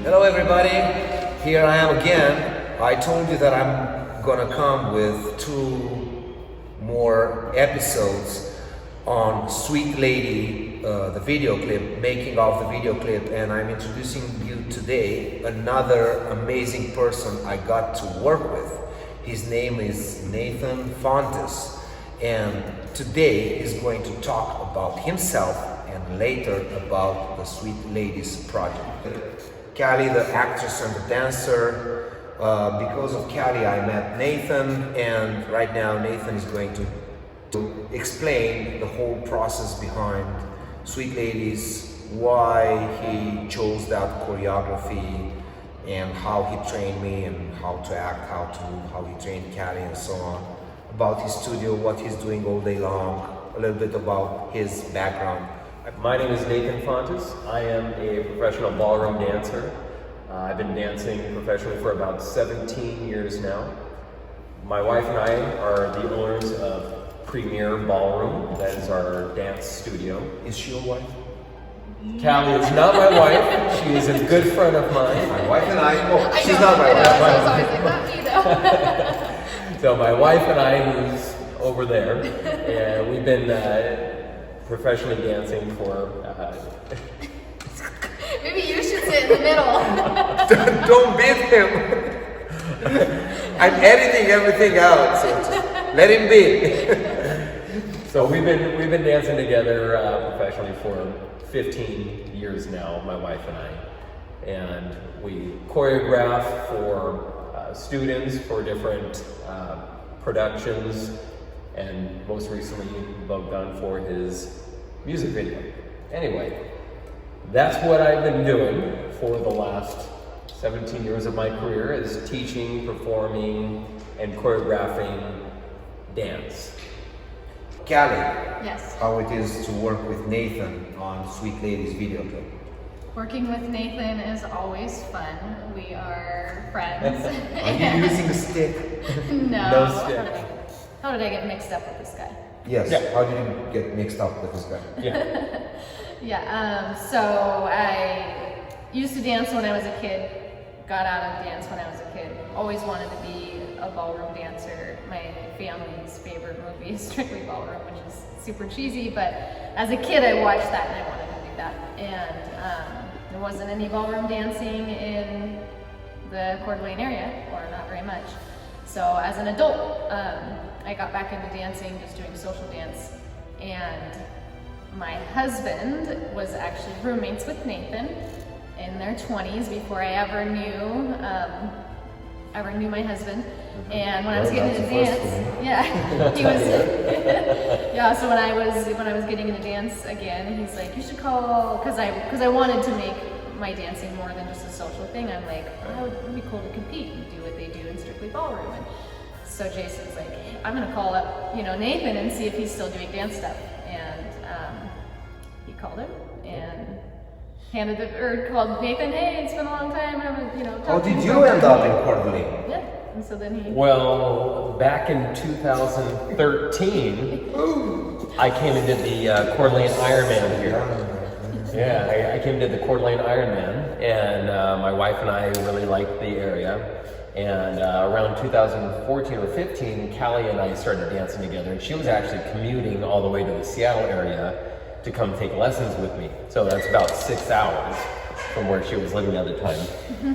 Hello everybody, here I am again. I told you that I'm gonna come with 2 more episodes on Sweet Lady, the video clip, making of the video clip, and I'm introducing you today another amazing person I got to work with. His name is Nathan Fontes, and today he's going to talk about himself and later about the Sweet Ladies project. Callie, the actress and the dancer, because of Callie I met Nathan, and right now Nathan is going to explain the whole process behind Sweet Ladies, why he chose that choreography, and how he trained me, and how to act, how he trained Callie, and so on. About his studio, what he's doing all day long, a little bit about his background. My name is Nathan Fontes. I am a professional ballroom dancer. I've been dancing professionally for about 17 years now. My wife and I are the owners of Premier Ballroom. That is our dance studio. Is she your wife? Callie is not my wife. She is a good friend of mine. My wife and she's not my wife. I was always like, not me though. So my wife and I, who's over there, and we've been professionally dancing for Maybe you should sit in the middle. Don't beat him. I'm editing everything out, so just let him be. So we've been dancing together professionally for 15 years now, my wife and I, and we choreograph for students for different productions, and most recently Bob done for his music video. Anyway, that's what I've been doing for the last 17 years of my career, is teaching, performing, and choreographing dance. Callie, Yes. how it is to work with Nathan on Sweet Ladies video clip? Working with Nathan is always fun. We are friends. Are you using a stick? No. No stick. How did I get mixed up with this guy? Yes. Yeah. How did you get mixed up with this guy? Yeah. Yeah, so I used to dance when I was a kid, got out of dance when I was a kid, always wanted to be a ballroom dancer. My family's favorite movie is Strictly Ballroom, which is super cheesy, but as a kid I watched that and I wanted to do that. And there wasn't any ballroom dancing in the Coeur d'Alene area, or not very much. So as an adult, I got back into dancing, just doing social dance, and my husband was actually roommates with Nathan in their 20s before I ever knew my husband. And when I was getting into dance, yeah, he was. Yeah, so when I was getting into dance again, he's like, you should call, because I wanted to make my dancing more than just a social thing. I'm like, oh, it would be cool to compete and do what they do in Strictly Ballroom. And so Jason's like, I'm gonna call up, Nathan and see if he's still doing dance stuff. And he called him and called Nathan. Hey, it's been a long time. I haven't, How did you end up in Coeur d'Alene? Yeah. And so then he. Well, back in 2013, I came and did the Coeur d'Alene Ironman here. Yeah, I came and did the Coeur d'Alene Ironman, and my wife and I really liked the area. And around 2014 or 15, Callie and I started dancing together, and she was actually commuting all the way to the Seattle area to come take lessons with me. So that's about 6 hours from where she was living at the time.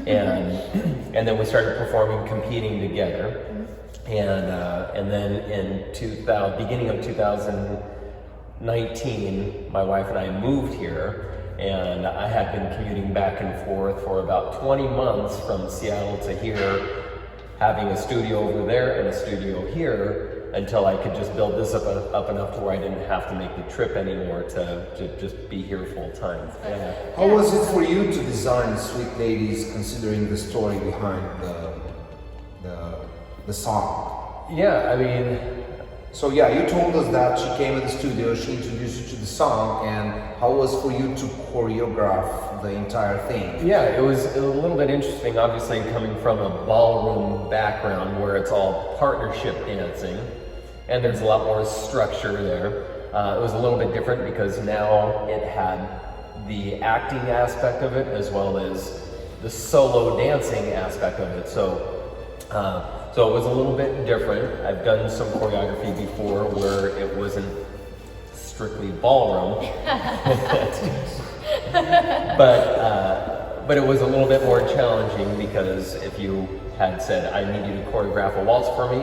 And then we started performing, competing together. And then in beginning of 2019, my wife and I moved here, and I had been commuting back and forth for about 20 months from Seattle to here, having a studio over there and a studio here, until I could just build this up enough to where I didn't have to make the trip anymore to just be here full time. Yeah. How was it for you to design Sweet Ladies, considering the story behind the song? Yeah, I mean, So yeah, you told us that she came in the studio, she introduced you to the song, and how was for you to choreograph the entire thing? yeah, it was a little bit interesting, obviously coming from a ballroom background where it's all partnership dancing, and there's a lot more structure there. It was a little bit different because now it had the acting aspect of it as well as the solo dancing aspect of it. So it was a little bit different. I've done some choreography before where it wasn't strictly ballroom, but it was a little bit more challenging because if you had said, I need you to choreograph a waltz for me,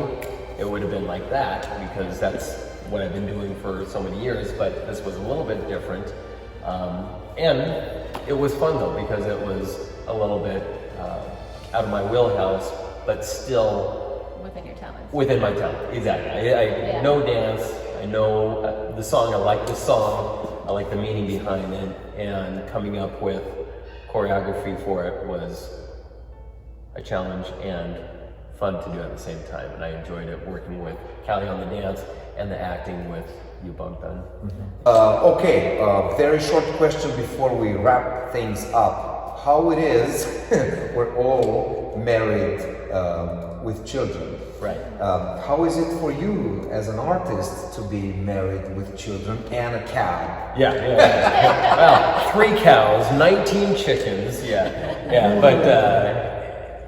it would have been like that because that's what I've been doing for so many years, but this was a little bit different. And it was fun though because it was a little bit out of my wheelhouse, but still Within your talent. within my talent. Exactly. I know dance, I know the song, I like the song, I like the meaning behind it, and coming up with choreography for it was a challenge and fun to do at the same time. And I enjoyed it working with Callie on the dance and the acting with you both then. Okay, very short question before we wrap things up. How it is, we're all married with children. Right. How is it for you as an artist to be married with children and a cow? Yeah. Well, 3 cows, 19 chickens. Yeah. But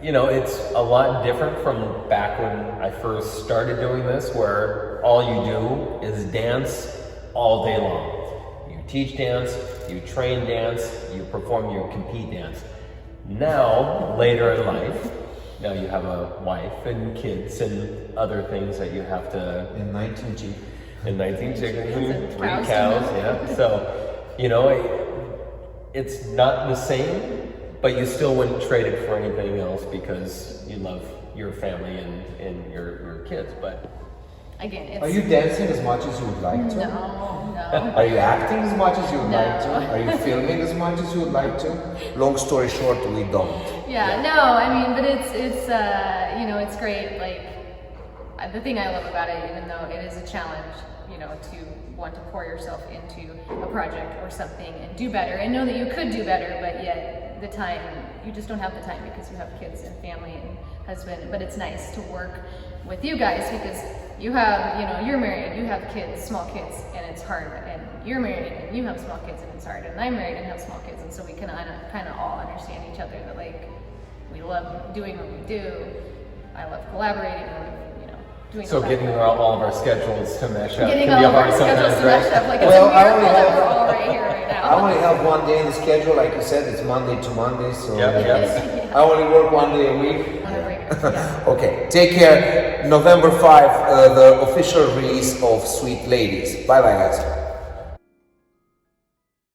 you know, it's a lot different from back when I first started doing this, where all you do is dance all day long. You teach dance, you train dance, you perform, you compete dance. Now, later in life, now you have a wife and kids and other things that you have to... And 19 chickens. And 19 chickens and 3 Cows, cows, yeah. So, you know, it's not the same, but you still wouldn't trade it for anything else because you love your family and your kids, but... Again, it's... Are you dancing as much as you would like to? No. Are you acting as much as you would No. like to? Are you filming as much as you would like to? Long story short, we don't. Yeah, no, I mean, but it's you know, it's great. Like, the thing I love about it, even though it is a challenge, you know, to want to pour yourself into a project or something and do better and know that you could do better, but yet the time, you just don't have the time because you have kids and family and husband. But it's nice to work with you guys because you have, you know, you're married, you have kids, small kids, and it's hard, and you're married and you have small kids and it's hard, and I'm married and have small kids, and so we can kind of all understand each other that, like, we love doing what we do. I love collaborating, I love, you know, doing So getting all of our schedules to mesh up getting can all be a of our hard schedules sometimes, to mesh right? up. Like, it's Well, a I miracle only that have- we're all right here right now. I only have one day in the schedule, like you said, it's Monday to Monday, so Yep. I only work one day a week. On a breaker, yeah. Okay, take care. November 5, the official release of Sweet Ladies. Bye bye, guys.